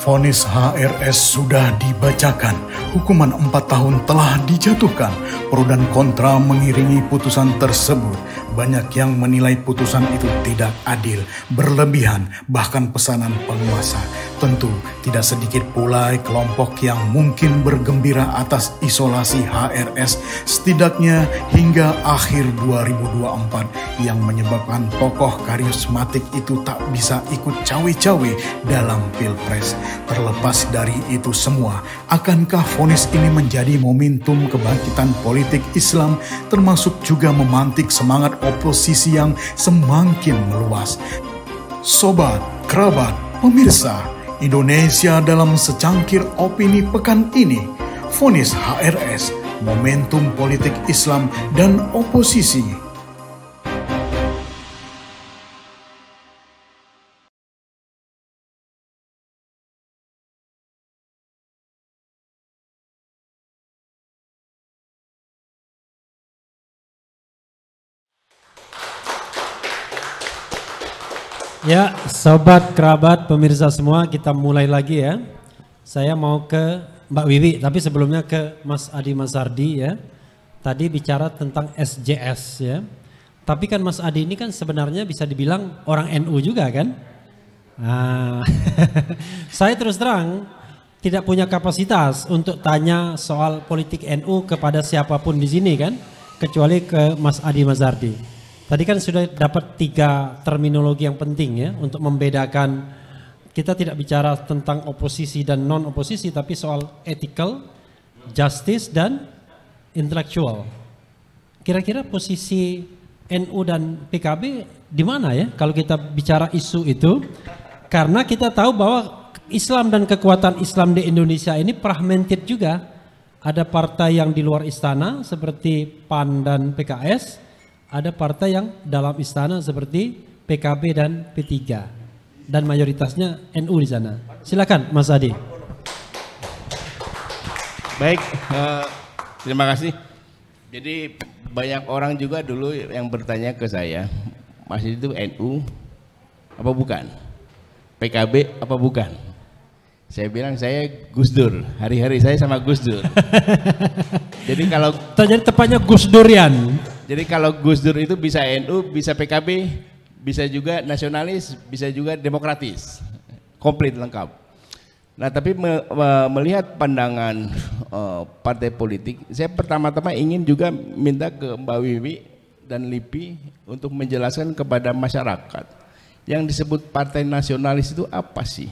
Vonis HRS sudah dibacakan, hukuman 4 tahun telah dijatuhkan. Pro dan kontra mengiringi putusan tersebut. Banyak yang menilai putusan itu tidak adil, berlebihan, bahkan pesanan penguasa. Tentu tidak sedikit pula kelompok yang mungkin bergembira atas isolasi HRS setidaknya hingga akhir 2024 yang menyebabkan tokoh karismatik itu tak bisa ikut cawe-cawe dalam Pilpres. Terlepas dari itu semua, akankah vonis ini menjadi momentum kebangkitan politik Islam termasuk juga memantik semangat oposisi yang semakin meluas? Sobat, kerabat, pemirsa, Indonesia dalam secangkir opini pekan ini, vonis HRS, momentum politik Islam dan oposisi. Ya, sobat, kerabat, pemirsa semua, kita mulai lagi ya. Saya mau ke Mbak Wiwi, tapi sebelumnya ke Mas Adi Mazardi ya. Tadi bicara tentang SJS ya. Tapi kan Mas Adi ini kan sebenarnya bisa dibilang orang NU juga kan? Nah, saya terus terang tidak punya kapasitas untuk tanya soal politik NU kepada siapapun di sini kan, kecuali ke Mas Adi Mazardi. Tadi kan sudah dapat 3 terminologi yang penting ya untuk membedakan, kita tidak bicara tentang oposisi dan non oposisi tapi soal ethical, justice dan intellectual. Kira-kira posisi NU dan PKB di mana ya kalau kita bicara isu itu? Karena kita tahu bahwa Islam dan kekuatan Islam di Indonesia ini fragmented juga. Ada partai yang di luar istana seperti PAN dan PKS. Ada partai yang dalam istana seperti PKB dan P3 dan mayoritasnya NU di sana. Silakan Mas Adi. Baik, terima kasih. Jadi banyak orang juga dulu yang bertanya ke saya, Mas itu NU apa bukan? PKB apa bukan? Saya bilang saya Gus Dur, hari-hari saya sama Gus Dur. Jadi kalau tepatnya Gus Durian. Jadi kalau Gus Dur itu bisa NU, bisa PKB, bisa juga nasionalis, bisa juga demokratis, komplit lengkap. Nah tapi melihat pandangan partai politik, saya pertama-tama ingin juga minta ke Mbak Wiwi dan Lipi untuk menjelaskan kepada masyarakat yang disebut partai nasionalis itu apa sih?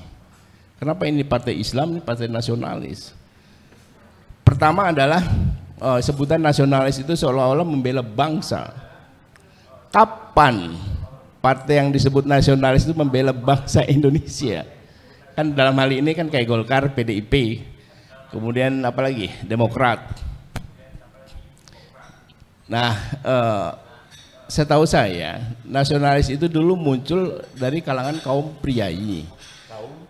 Kenapa ini partai Islam, ini partai nasionalis? Pertama adalah sebutan nasionalis itu seolah-olah membela bangsa. Kapan partai yang disebut nasionalis itu membela bangsa Indonesia? Kan dalam hal ini kan kayak Golkar, PDIP, kemudian apalagi Demokrat. Nah, setahu saya nasionalis itu dulu muncul dari kalangan kaum priai,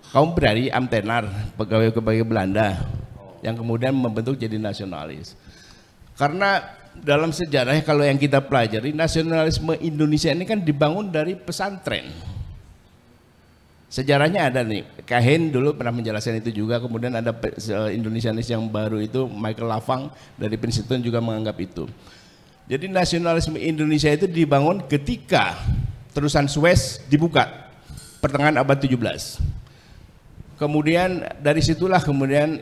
kaum priai Amtenar, pegawai-pegawai Belanda, yang kemudian membentuk jadi nasionalis. Karena dalam sejarah kalau yang kita pelajari, nasionalisme Indonesia ini kan dibangun dari pesantren. Sejarahnya ada nih, Kahin dulu pernah menjelaskan itu juga, kemudian ada Indonesianis yang baru itu Michael Lafang dari Princeton juga menganggap itu. Jadi nasionalisme Indonesia itu dibangun ketika terusan Suez dibuka pertengahan abad 17. Kemudian dari situlah kemudian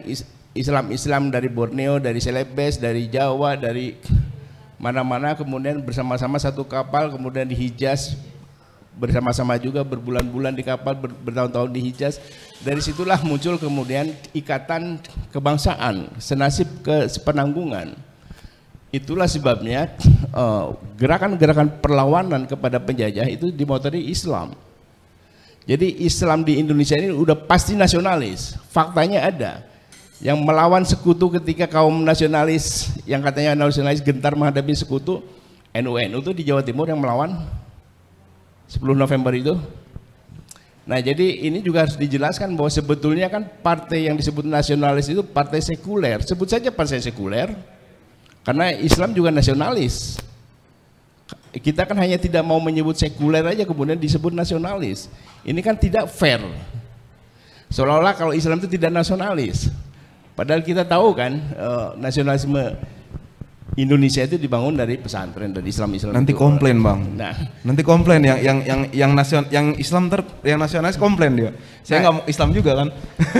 Islam dari Borneo, dari Celebes, dari Jawa, dari mana-mana kemudian bersama-sama satu kapal, kemudian di Hijaz bersama-sama juga berbulan-bulan di kapal, bertahun-tahun di Hijaz. Dari situlah muncul kemudian ikatan kebangsaan, senasib sepenanggungan. Itulah sebabnya gerakan-gerakan perlawanan kepada penjajah itu dimotori Islam. Jadi Islam di Indonesia ini udah pasti nasionalis, faktanya ada. Yang melawan sekutu ketika kaum nasionalis yang katanya nasionalis gentar menghadapi sekutu, NU itu di Jawa Timur yang melawan 10 November itu. Nah jadi ini juga harus dijelaskan bahwa sebetulnya kan partai yang disebut nasionalis itu partai sekuler, sebut saja partai sekuler, Karena Islam juga nasionalis. Kita kan hanya tidak mau menyebut sekuler aja kemudian disebut nasionalis. Ini kan tidak fair. Seolah-olah kalau Islam itu tidak nasionalis. Padahal kita tahu kan nasionalisme Indonesia itu dibangun dari pesantren, dari Islam-Islam. Nanti itu. komplain bang. Nah, nanti komplain yang nasionalis komplain dia. Saya nggak mau Islam juga kan.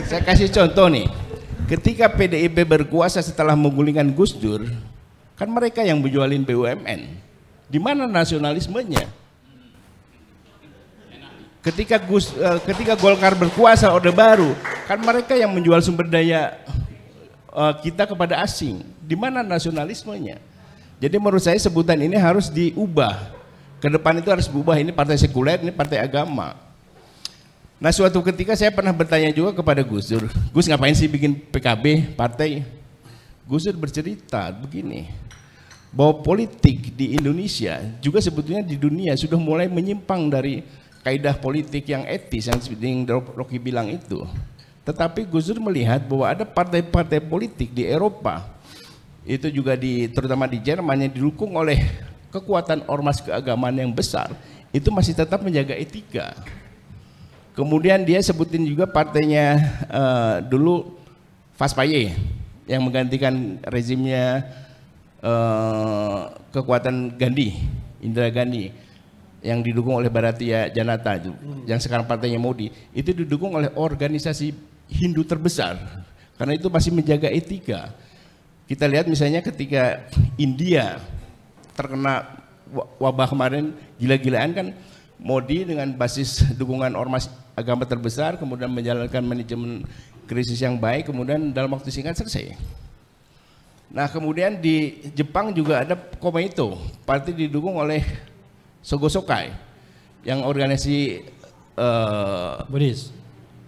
Saya kasih contoh nih. Ketika PDIP berkuasa setelah menggulingkan Gus Dur, kan mereka yang menjualin BUMN. Di mana nasionalismenya? Ketika Golkar berkuasa Orde Baru, kan mereka yang menjual sumber daya kita kepada asing. Di mana nasionalismenya? Jadi menurut saya sebutan ini harus diubah. Ke depan itu harus berubah. Ini partai sekuler, ini partai agama. Nah, suatu ketika saya pernah bertanya juga kepada Gus Dur, Gus ngapain sih bikin PKB partai? Gus Dur bercerita begini, bahwa politik di Indonesia juga sebetulnya di dunia sudah mulai menyimpang dari kaidah politik yang etis yang seperti yang Rocky bilang itu. Tetapi Gus Dur melihat bahwa ada partai-partai politik di Eropa, itu juga terutama di Jerman yang didukung oleh kekuatan ormas keagamaan yang besar, itu masih tetap menjaga etika. Kemudian dia sebutin juga partainya dulu Faspaye yang menggantikan rezimnya kekuatan Gandhi, Indira Gandhi yang didukung oleh Bharatiya Janata itu, yang sekarang partainya Modi, itu didukung oleh organisasi Hindu terbesar karena itu masih menjaga etika. Kita lihat misalnya ketika India terkena wabah kemarin gila-gilaan kan, Modi dengan basis dukungan ormas agama terbesar kemudian menjalankan manajemen krisis yang baik, kemudian dalam waktu singkat selesai. Nah, kemudian di Jepang juga ada Komeito, partai didukung oleh Sogo Sokai yang organisasi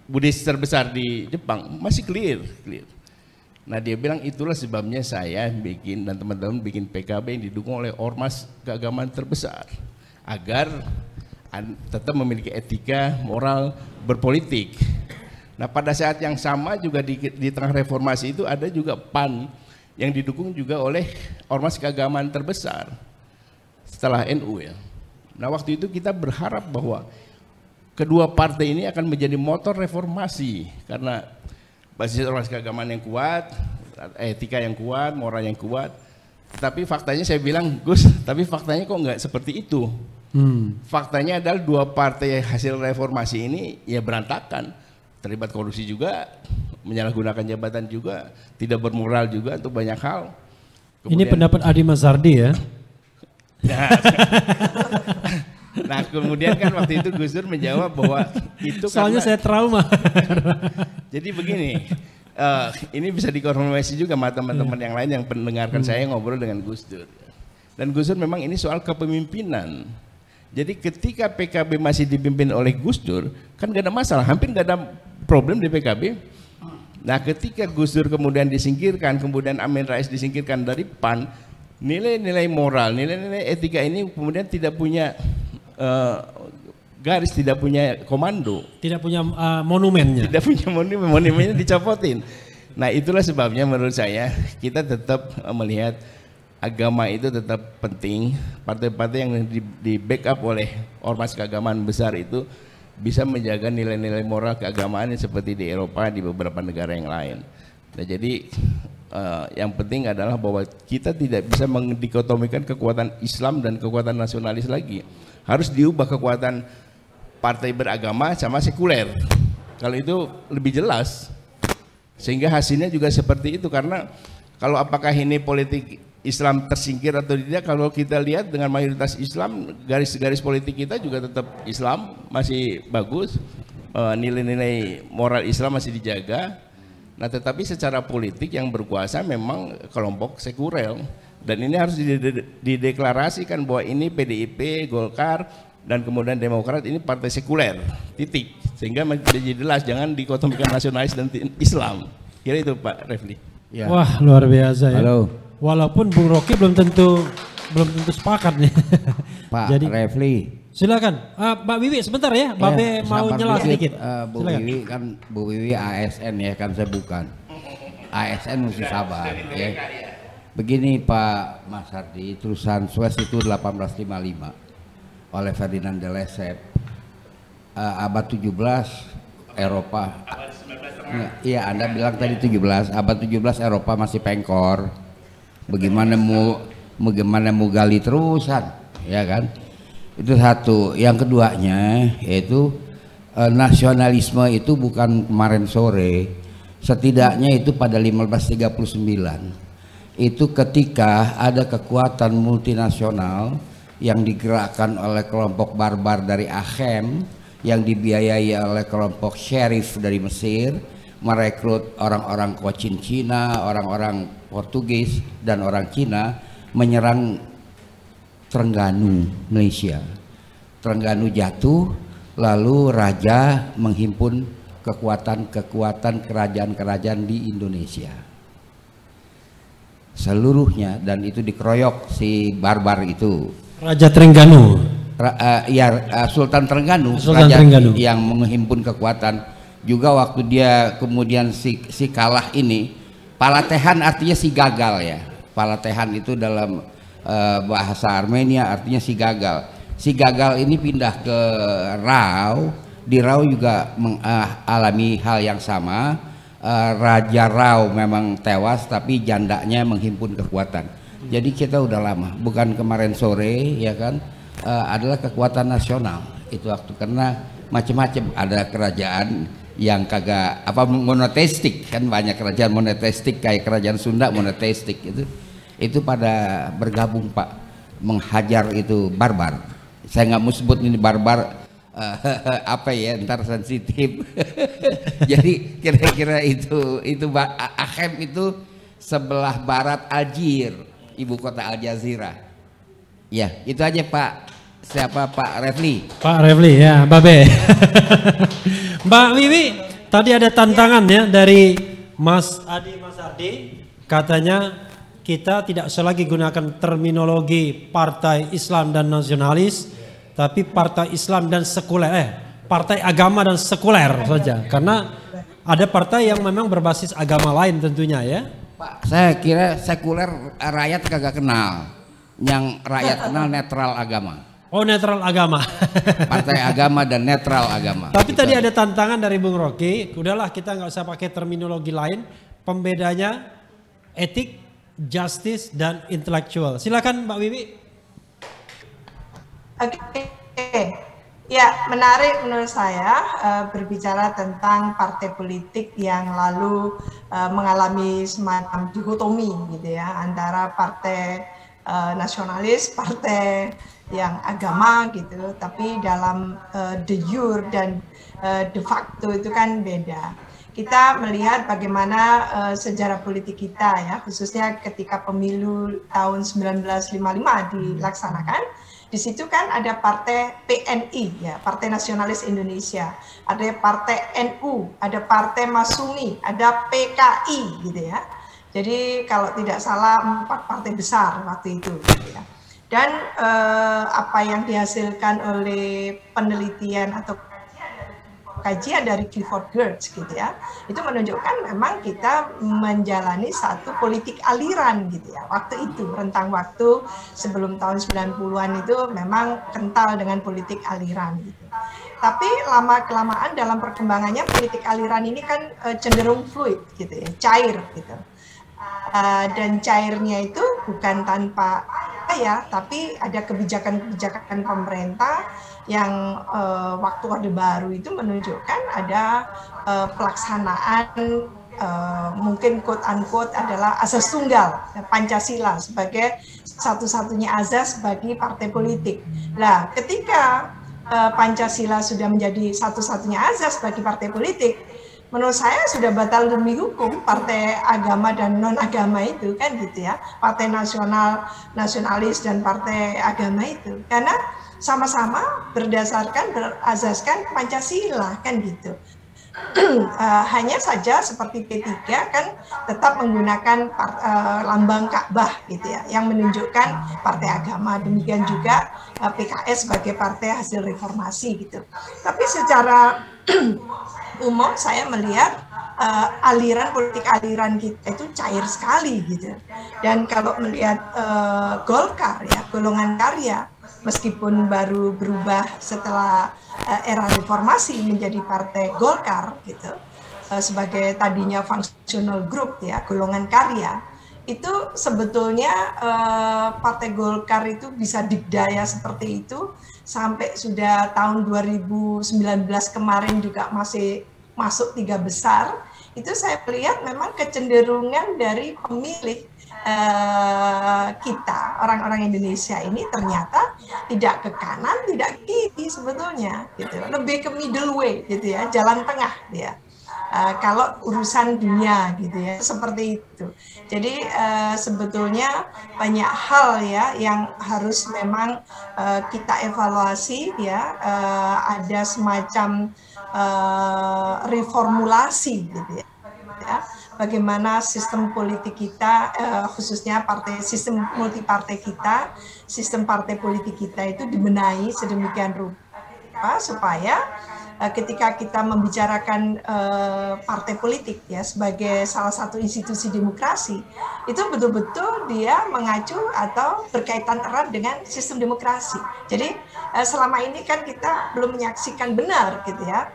Buddhis terbesar di Jepang, masih clear. Nah, dia bilang itulah sebabnya saya bikin dan teman-teman bikin PKB yang didukung oleh ormas keagamaan terbesar agar tetap memiliki etika, moral, berpolitik. Nah, pada saat yang sama juga di tengah reformasi itu ada juga PAN yang didukung juga oleh ormas keagamaan terbesar setelah NU ya. Nah, waktu itu kita berharap bahwa kedua partai ini akan menjadi motor reformasi karena basis ormas keagamaan yang kuat, etika yang kuat, moral yang kuat. Tapi faktanya saya bilang, Gus, tapi faktanya kok nggak seperti itu. Faktanya adalah dua partai hasil reformasi ini ya berantakan, terlibat korupsi juga, menyalahgunakan jabatan juga, tidak bermoral juga untuk banyak hal. Kemudian, ini pendapat Adi Mazardi ya. Nah, kemudian kan waktu itu Gus Dur menjawab bahwa itu soalnya karena, saya trauma. Jadi begini, ini bisa dikonfirmasi juga sama teman-teman yang lain yang mendengarkan saya ngobrol dengan Gus Dur. Dan Gus Dur memang ini soal kepemimpinan. Jadi ketika PKB masih dipimpin oleh Gus Dur, kan gak ada masalah, hampir gak ada problem di PKB. Nah, ketika Gus Dur kemudian disingkirkan, kemudian Amin Rais disingkirkan dari PAN, nilai-nilai moral, nilai-nilai etika ini kemudian tidak punya garis, tidak punya komando, tidak punya monumennya, monumennya dicopotin. Nah, itulah sebabnya menurut saya kita tetap melihat agama itu tetap penting. Partai-partai yang di backup oleh ormas keagamaan besar itu bisa menjaga nilai-nilai moral keagamaan seperti di Eropa, di beberapa negara yang lain. Nah, jadi yang penting adalah bahwa kita tidak bisa mendikotomikan kekuatan Islam dan kekuatan nasionalis lagi. Harus diubah kekuatan partai beragama sama sekuler. Kalau itu lebih jelas, sehingga hasilnya juga seperti itu. Karena kalau apakah ini politik Islam tersingkir atau tidak, kalau kita lihat dengan mayoritas Islam, garis-garis politik kita juga tetap Islam, masih bagus, nilai-nilai moral Islam masih dijaga. Nah, tetapi secara politik yang berkuasa memang kelompok sekuler, dan ini harus dideklarasikan bahwa ini PDIP, Golkar, dan kemudian Demokrat ini partai sekuler, titik, sehingga menjadi jelas, jangan dikotomikan nasionalis dan Islam. Kira itu Pak Refli. Ya. Wah, luar biasa ya. Halo. Walaupun Bung Rocky belum tentu sepakat nih. Pak Jadi, Refli. Silakan, Mbak Wiwi sebentar ya, Babe mau nyela sedikit. Bu Wiwi kan, Bu Wiwi ASN ya kan, saya bukan. ASN mesti sabar ya. Begini Pak Mas Hardi, tulisan Suez itu 1855 oleh Ferdinand de Lesseps. Abad 17 Eropa. Iya, Anda bilang tadi 17, abad 17 Eropa masih pengkor. Bagaimana mau gali terusan, ya kan? Itu satu. Yang keduanya yaitu nasionalisme itu bukan kemarin sore. Setidaknya itu pada 1539. Itu ketika ada kekuatan multinasional yang digerakkan oleh kelompok barbar dari Achem, yang dibiayai oleh kelompok Sheriff dari Mesir, merekrut orang-orang Cochin Cina, orang-orang Portugis dan orang Cina menyerang Terengganu, Malaysia. Terengganu jatuh, lalu raja menghimpun kekuatan-kekuatan kerajaan-kerajaan di Indonesia seluruhnya, dan itu dikeroyok si barbar itu. Raja Terengganu. Sultan Terengganu, Sultan raja Terengganu yang menghimpun kekuatan. Juga waktu dia kemudian si kalah ini, Palatehan artinya si gagal ya. Palatehan itu dalam bahasa Armenia artinya si gagal. Si gagal ini pindah ke Rau. Di Rau juga mengalami hal yang sama. Raja Rau memang tewas, tapi jandanya menghimpun kekuatan. Jadi kita udah lama, bukan kemarin sore ya kan, adalah kekuatan nasional itu waktu, karena macam-macam, ada kerajaan yang kagak monoteistik kan, banyak kerajaan monoteistik kayak kerajaan Sunda monoteistik itu pada bergabung Pak, menghajar itu barbar. Saya nggak mau sebut ini barbar apa ya, ntar sensitif. Jadi kira-kira itu Achem itu sebelah barat Algier, ibu kota Aljazeera. Ya itu aja Pak. Siapa Pak Refli? Pak Refli ya, Mbak Be. Mbak Wiwi, tadi ada tantangan ya dari Mas Ardi, katanya kita tidak usah lagi gunakan terminologi partai Islam dan nasionalis, tapi partai Islam dan sekuler, partai agama dan sekuler saja, karena ada partai yang memang berbasis agama lain tentunya ya. Pak, saya kira sekuler rakyat kagak kenal, yang rakyat kenal netral agama. Oh, netral agama. Partai agama dan netral agama. Tapi tadi ada tantangan dari Bung Rocky, udahlah kita nggak usah pakai terminologi lain, pembedanya etik, justice dan intelektual. Silakan Mbak Wiwi. Oke, ya menarik menurut saya berbicara tentang partai politik yang lalu mengalami semacam dikotomi gitu ya, antara partai nasionalis, partai yang agama gitu, tapi dalam de jure dan de facto itu kan beda. Kita melihat bagaimana sejarah politik kita ya, khususnya ketika pemilu tahun 1955 dilaksanakan. Di situ kan ada partai PNI ya, Partai Nasionalis Indonesia, ada partai NU, ada partai Masumi, ada PKI gitu ya. Jadi kalau tidak salah 4 partai besar waktu itu gitu ya. Dan apa yang dihasilkan oleh penelitian atau kajian dari Clifford Geertz gitu ya, itu menunjukkan memang kita menjalani satu politik aliran gitu ya. Waktu itu, rentang waktu sebelum tahun 90-an itu memang kental dengan politik aliran gitu. Tapi lama-kelamaan dalam perkembangannya politik aliran ini kan cenderung fluid gitu ya, cair gitu. Dan cairnya itu bukan tanpa ya, tapi ada kebijakan-kebijakan pemerintah yang waktu Orde Baru itu menunjukkan ada pelaksanaan mungkin quote unquote adalah asas tunggal Pancasila sebagai satu-satunya azas bagi partai politik. Nah, ketika Pancasila sudah menjadi satu-satunya azas bagi partai politik, menurut saya sudah batal demi hukum partai agama dan non agama itu kan gitu ya, partai nasionalis dan partai agama itu, karena sama-sama berasaskan Pancasila kan gitu. Hanya saja seperti P3 kan tetap menggunakan lambang Ka'bah gitu ya, yang menunjukkan partai agama. Demikian juga PKS sebagai partai hasil reformasi gitu. Tapi secara umum saya melihat aliran politik aliran kita itu cair sekali gitu. Dan kalau melihat Golkar ya, golongan karya, meskipun baru berubah setelah era reformasi menjadi partai Golkar gitu, sebagai tadinya functional group ya, golongan karya, itu sebetulnya partai Golkar itu bisa dikdaya seperti itu sampai sudah tahun 2019 kemarin juga masih masuk 3 besar. Itu saya lihat memang kecenderungan dari pemilih kita, orang-orang Indonesia ini ternyata tidak ke kanan, tidak ke kiri sebetulnya, gitu. Lebih ke middle way, gitu ya, jalan tengah dia. Kalau urusan dunia, gitu ya, seperti itu. Jadi sebetulnya banyak hal ya yang harus memang kita evaluasi ya, ada semacam reformulasi, gitu ya. Bagaimana sistem politik kita, khususnya sistem multipartai kita, sistem partai politik kita itu dibenahi sedemikian rupa supaya ketika kita membicarakan partai politik ya sebagai salah satu institusi demokrasi, itu betul-betul dia mengacu atau berkaitan erat dengan sistem demokrasi. Jadi selama ini kan kita belum menyaksikan benar gitu ya,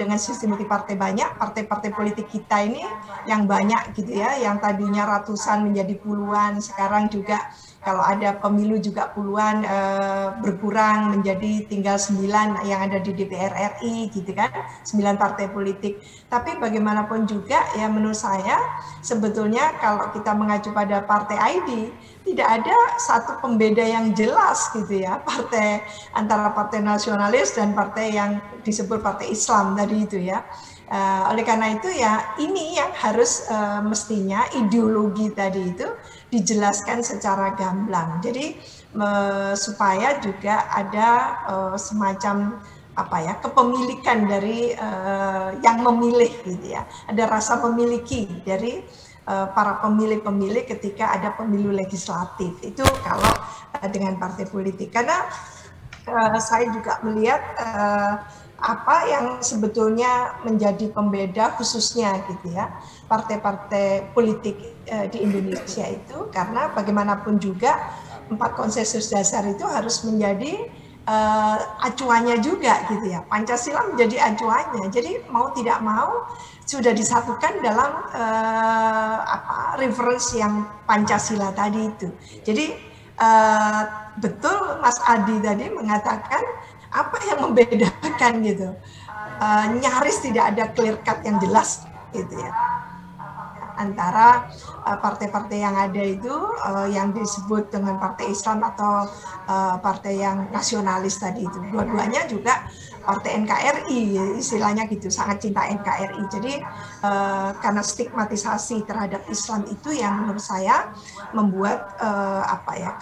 dengan sistem multipartai banyak, partai-partai politik kita ini yang banyak gitu ya, yang tadinya ratusan menjadi puluhan, sekarang juga kalau ada pemilu juga puluhan, berkurang menjadi tinggal 9 yang ada di DPR RI gitu kan, 9 partai politik. Tapi bagaimanapun juga ya menurut saya sebetulnya kalau kita mengacu pada partai ID, tidak ada satu pembeda yang jelas gitu ya, partai antara partai nasionalis dan partai yang disebut partai Islam tadi itu ya. Oleh karena itu ya ini yang harus mestinya ideologi tadi itu dijelaskan secara gamblang. Jadi supaya juga ada semacam apa ya, kepemilikan dari yang memilih gitu ya. Ada rasa memiliki dari para pemilih-pemilih ketika ada pemilu legislatif. Itu kalau dengan partai politik. Karena saya juga melihat apa yang sebetulnya menjadi pembeda khususnya gitu ya partai-partai politik di Indonesia itu, karena bagaimanapun juga 4 konsensus dasar itu harus menjadi acuannya juga gitu ya, Pancasila menjadi acuannya. Jadi mau tidak mau sudah disatukan dalam reference yang Pancasila tadi itu. Jadi betul Mas Adi tadi mengatakan apa yang membedakan gitu, nyaris tidak ada clear cut yang jelas gitu ya antara partai-partai yang ada itu yang disebut dengan partai Islam atau partai yang nasionalis tadi itu. Dua-duanya juga partai NKRI istilahnya gitu, sangat cinta NKRI. Jadi karena stigmatisasi terhadap Islam itu yang menurut saya membuat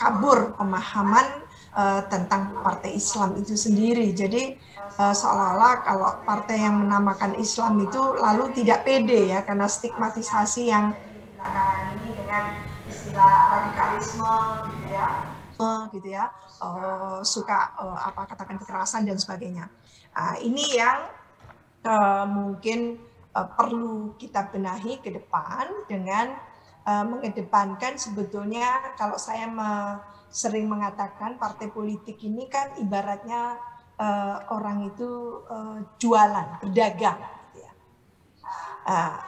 kabur pemahaman tentang partai Islam itu sendiri. Jadi seolah-olah kalau partai yang menamakan Islam itu lalu tidak pede ya, karena stigmatisasi yang ini dengan istilah radikalisme gitu ya, suka katakan kekerasan dan sebagainya. Ini yang mungkin perlu kita benahi ke depan dengan mengedepankan sebetulnya, kalau saya sering mengatakan partai politik ini kan ibaratnya orang itu jualan, berdagang. Gitu ya.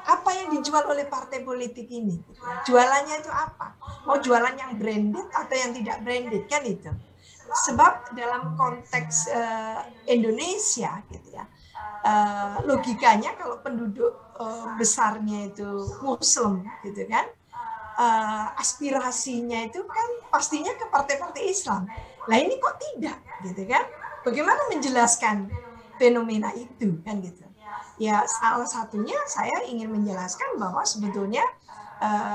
Apa yang dijual oleh partai politik ini? Jualannya itu apa? Mau jualan yang branded atau yang tidak branded kan itu? Sebab dalam konteks Indonesia gitu ya, logikanya kalau penduduk besarnya itu Muslim gitu kan, aspirasinya itu kan pastinya ke partai-partai Islam. Lah ini kok tidak gitu kan? Bagaimana menjelaskan fenomena itu kan gitu? Ya salah satunya saya ingin menjelaskan bahwa sebetulnya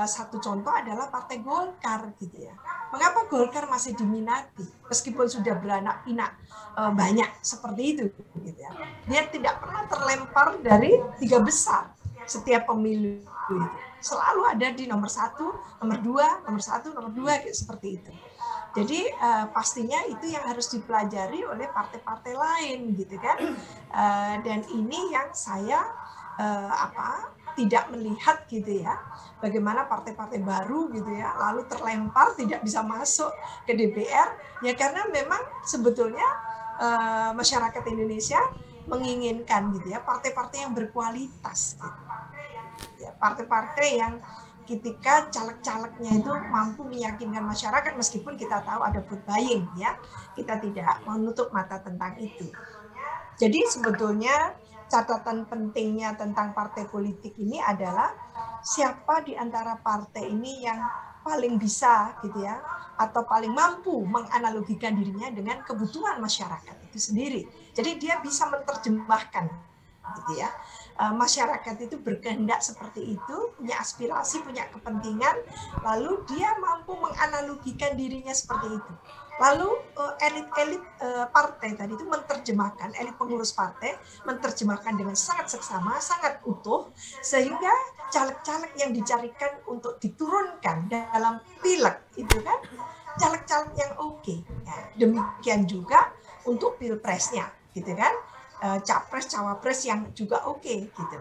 satu contoh adalah Partai Golkar gitu ya. Mengapa Golkar masih diminati meskipun sudah beranak pinak banyak seperti itu gitu ya? Dia tidak pernah terlempar dari 3 besar setiap pemilu itu. Selalu ada di nomor 1, nomor 2, nomor 1, nomor 2 gitu, seperti itu. Jadi pastinya itu yang harus dipelajari oleh partai-partai lain gitu kan. Dan ini yang saya tidak melihat gitu ya, bagaimana partai-partai baru gitu ya, lalu terlempar tidak bisa masuk ke DPR, ya karena memang sebetulnya masyarakat Indonesia menginginkan gitu ya, partai-partai yang berkualitas gitu. Ya, partai-partai yang ketika caleg-calegnya itu mampu meyakinkan masyarakat, meskipun kita tahu ada vote buying ya, kita tidak menutup mata tentang itu. Jadi sebetulnya catatan pentingnya tentang partai politik ini adalah siapa di antara partai ini yang paling bisa gitu ya, atau paling mampu menganalogikan dirinya dengan kebutuhan masyarakat itu sendiri. Jadi dia bisa menerjemahkan gitu ya. Masyarakat itu berkehendak seperti itu, punya aspirasi, punya kepentingan, lalu dia mampu menganalogikan dirinya seperti itu. Lalu elit-elit partai tadi itu menerjemahkan, elit pengurus partai menerjemahkan dengan sangat seksama, sangat utuh, sehingga caleg-caleg yang dicarikan untuk diturunkan dalam pileg itu kan caleg-caleg yang oke. Ya, demikian juga untuk pilpresnya, gitu kan, capres cawapres yang juga oke, gitu.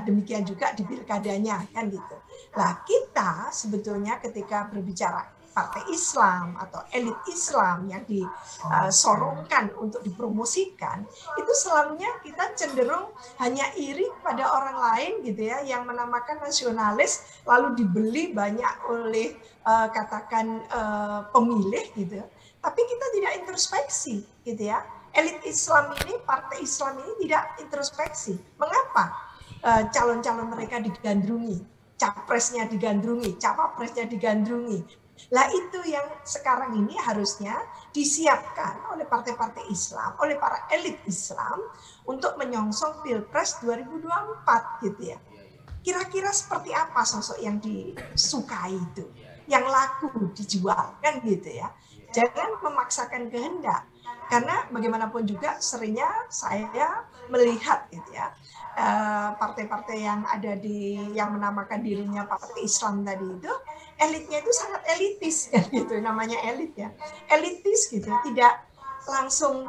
Demikian juga di pilkadanya kan gitu. Nah kita sebetulnya ketika berbicara partai Islam atau elit Islam yang disorongkan untuk dipromosikan, itu selalunya kita cenderung hanya iri pada orang lain gitu ya, yang menamakan nasionalis lalu dibeli banyak oleh katakan pemilih gitu. Tapi kita tidak introspeksi gitu ya. Elit Islam ini, partai Islam ini tidak introspeksi. Mengapa? Calon-calon mereka digandrungi, capresnya digandrungi, cawapresnya digandrungi. Lah itu yang sekarang ini harusnya disiapkan oleh partai-partai Islam, oleh para elit Islam untuk menyongsong Pilpres 2024 gitu ya. Kira-kira seperti apa sosok yang disukai itu, yang laku dijual kan gitu ya. Jangan memaksakan kehendak, karena bagaimanapun juga seringnya saya melihat gitu ya, partai-partai yang ada yang menamakan dirinya partai Islam tadi itu, elitnya itu sangat elitis kan gitu, namanya elit ya, elitis gitu, tidak langsung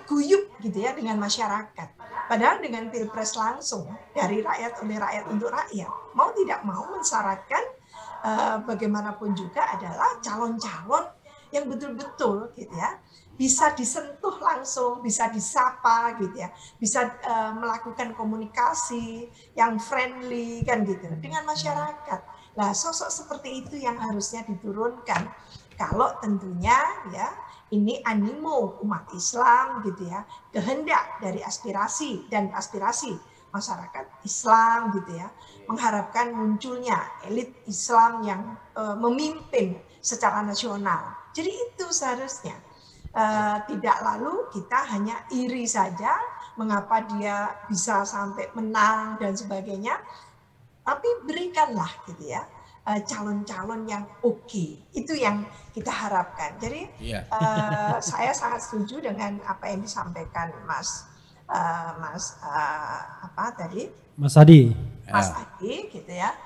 guyup gitu ya dengan masyarakat. Padahal dengan pilpres langsung dari rakyat oleh rakyat untuk rakyat, mau tidak mau mensyaratkan bagaimanapun juga adalah calon-calon yang betul-betul gitu ya bisa disentuh langsung, bisa disapa gitu ya, bisa melakukan komunikasi yang friendly kan gitu dengan masyarakat. Nah, sosok seperti itu yang harusnya diturunkan. Kalau tentunya ya ini animo umat Islam gitu ya, kehendak dari aspirasi masyarakat Islam gitu ya, mengharapkan munculnya elit Islam yang memimpin secara nasional. Jadi itu seharusnya. Tidak lalu kita hanya iri saja mengapa dia bisa sampai menang dan sebagainya, tapi berikanlah gitu ya calon-calon yang oke. Itu yang kita harapkan. Jadi saya sangat setuju dengan apa yang disampaikan Mas Adi gitu ya,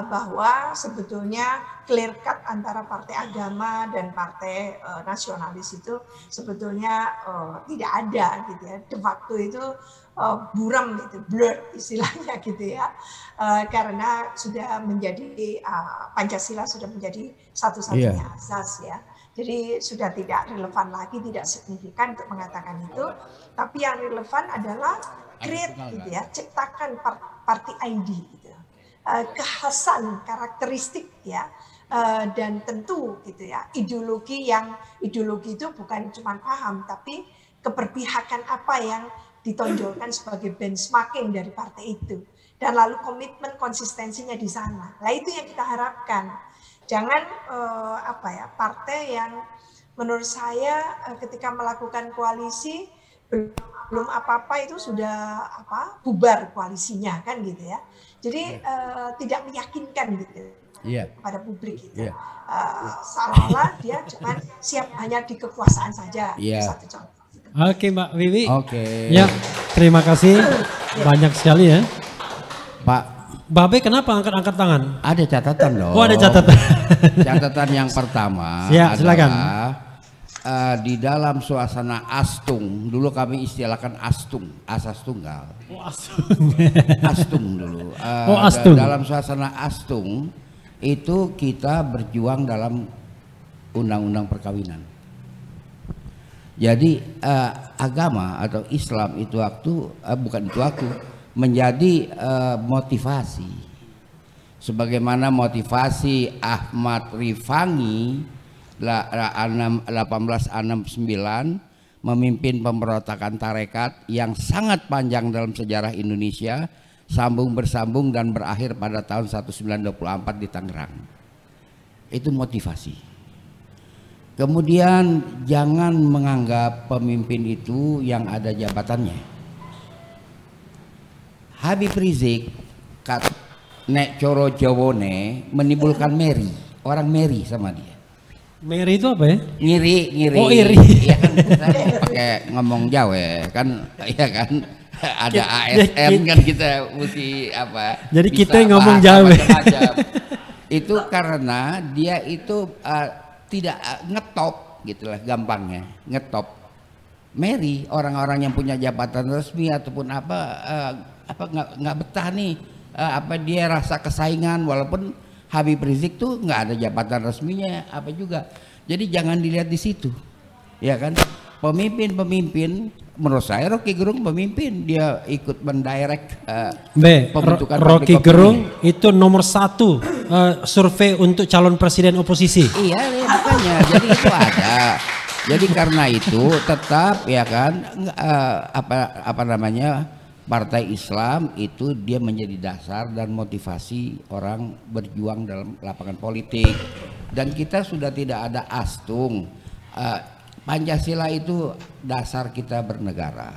bahwa sebetulnya clear cut antara partai agama dan partai nasionalis itu sebetulnya tidak ada gitu ya. De facto itu buram itu, blur istilahnya gitu ya, karena sudah menjadi Pancasila sudah menjadi satu-satunya asas ya. Jadi sudah tidak relevan lagi, tidak signifikan untuk mengatakan itu. Tapi yang relevan adalah create gitu ya, ciptakan party ID gitu. Kekhasan, karakteristik ya, dan tentu gitu ya, ideologi itu bukan cuma paham, tapi keberpihakan apa yang ditonjolkan sebagai benchmarking dari partai itu, dan lalu komitmen konsistensinya di sana. Nah itu yang kita harapkan. Jangan partai yang menurut saya ketika melakukan koalisi belum apa-apa itu sudah bubar koalisinya kan gitu ya. Jadi tidak meyakinkan gitu pada publik gitu. Seolah-olah dia cuma siap hanya di kekuasaan saja. Satu contoh. Oke Mbak Wiwi. Ya, terima kasih banyak sekali ya. Pak Babe kenapa angkat-angkat tangan? Ada catatan loh. Oh ada catatan. Catatan yang pertama ya, silakan. adalah di dalam suasana astung, dulu kami istilahkan astung, asas tunggal. Oh, astung. Astung dulu. Astung. Dalam suasana astung itu kita berjuang dalam undang-undang perkawinan. Jadi agama atau Islam itu menjadi motivasi. Sebagaimana motivasi Ahmad Rifangi 1869 memimpin pemberontakan tarekat yang sangat panjang dalam sejarah Indonesia, sambung bersambung dan berakhir pada tahun 1924 di Tangerang. Itu motivasi. Kemudian jangan menganggap pemimpin itu yang ada jabatannya. Habib Rizik nek coro jawone menimbulkan meri, orang meri sama dia. Mary itu apa ya? Ngiri. Oh, iri. Iya kan kita pakai ngomong Jawa kan, iya kan. Ada ASN kan kita mesti apa? Jadi bisa kita ngomong Jawa. Itu karena dia itu tidak ngetop gitulah gampangnya, ngetop. Mary orang-orang yang punya jabatan resmi ataupun apa nggak betah nih, apa dia rasa kesaingan walaupun Habib Rizik tuh nggak ada jabatan resminya apa juga. Jadi jangan dilihat di situ, ya kan. Pemimpin menurut saya Rocky Gerung pemimpin, dia ikut mendirect pembentukan Rocky Gerung itu nomor 1 survei untuk calon presiden oposisi. Iya makanya jadi itu ada. Jadi karena itu tetap ya kan apa namanya, Partai Islam itu dia menjadi dasar dan motivasi orang berjuang dalam lapangan politik. Dan kita sudah tidak ada astung. Pancasila itu dasar kita bernegara,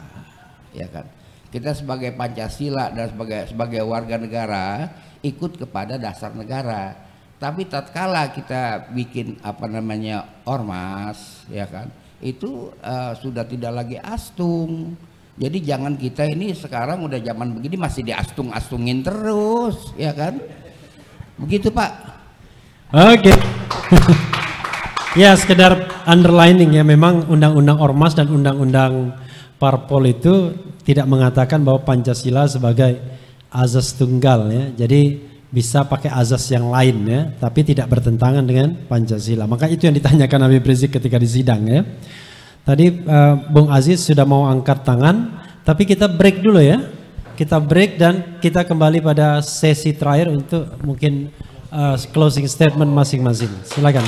ya kan. Kita sebagai Pancasila dan sebagai warga negara ikut kepada dasar negara. Tapi tatkala kita bikin apa namanya ormas, ya kan, itu sudah tidak lagi astung. Jadi jangan kita ini sekarang udah zaman begini masih diastung-astungin terus, ya kan? Begitu Pak. Oke. Ya sekedar underlining ya, memang undang-undang ormas dan undang-undang parpol itu tidak mengatakan bahwa Pancasila sebagai azas tunggal ya. Jadi bisa pakai azas yang lain ya, tapi tidak bertentangan dengan Pancasila. Maka itu yang ditanyakan Habib Rizik ketika di sidang ya. Tadi Bung Aziz sudah mau angkat tangan, tapi kita break dulu ya. Kita break dan kita kembali pada sesi terakhir untuk mungkin closing statement masing-masing. Silakan.